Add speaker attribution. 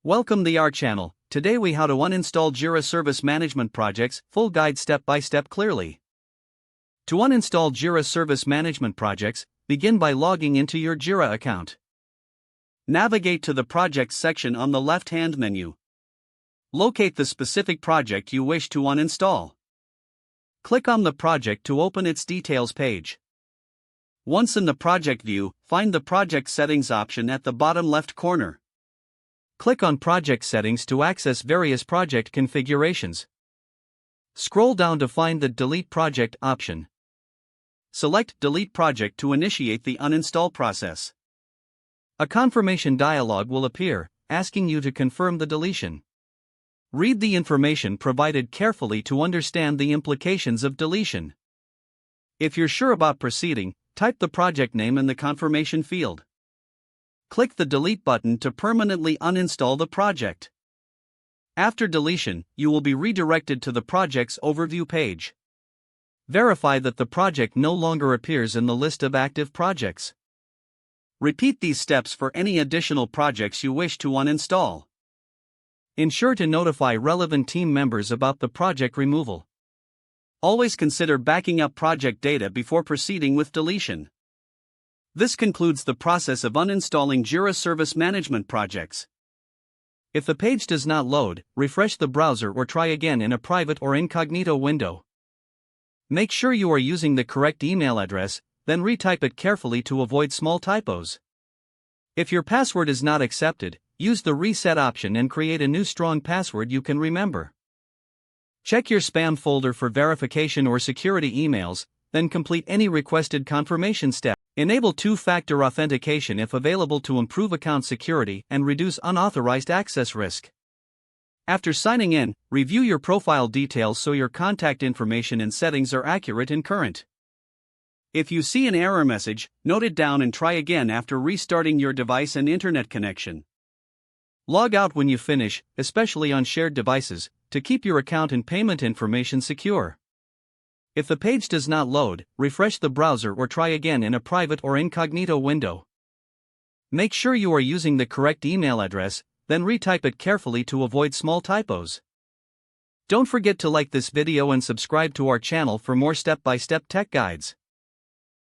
Speaker 1: Welcome to our channel. Today we how to uninstall Jira Service Management projects, full guide step by step clearly. To uninstall Jira Service Management projects, begin by logging into your Jira account. Navigate to the Projects section on the left-hand menu. Locate the specific project you wish to uninstall. Click on the project to open its details page. Once in the project view, find the Project Settings option at the bottom left corner. Click on Project Settings to access various project configurations. Scroll down to find the Delete Project option. Select Delete Project to initiate the uninstall process. A confirmation dialog will appear, asking you to confirm the deletion. Read the information provided carefully to understand the implications of deletion. If you're sure about proceeding, type the project name in the confirmation field. Click the Delete button to permanently uninstall the project. After deletion, you will be redirected to the project's overview page. Verify that the project no longer appears in the list of active projects. Repeat these steps for any additional projects you wish to uninstall. Ensure to notify relevant team members about the project removal. Always consider backing up project data before proceeding with deletion. This concludes the process of uninstalling Jira Service Management projects. If the page does not load, refresh the browser or try again in a private or incognito window. Make sure you are using the correct email address, then retype it carefully to avoid small typos. If your password is not accepted, use the reset option and create a new strong password you can remember. Check your spam folder for verification or security emails, then complete any requested confirmation step. Enable two-factor authentication if available to improve account security and reduce unauthorized access risk. After signing in, review your profile details so your contact information and settings are accurate and current. If you see an error message, note it down and try again after restarting your device and internet connection. Log out when you finish, especially on shared devices, to keep your account and payment information secure. If the page does not load, refresh the browser or try again in a private or incognito window. Make sure you are using the correct email address, then retype it carefully to avoid small typos. Don't forget to like this video and subscribe to our channel for more step-by-step tech guides.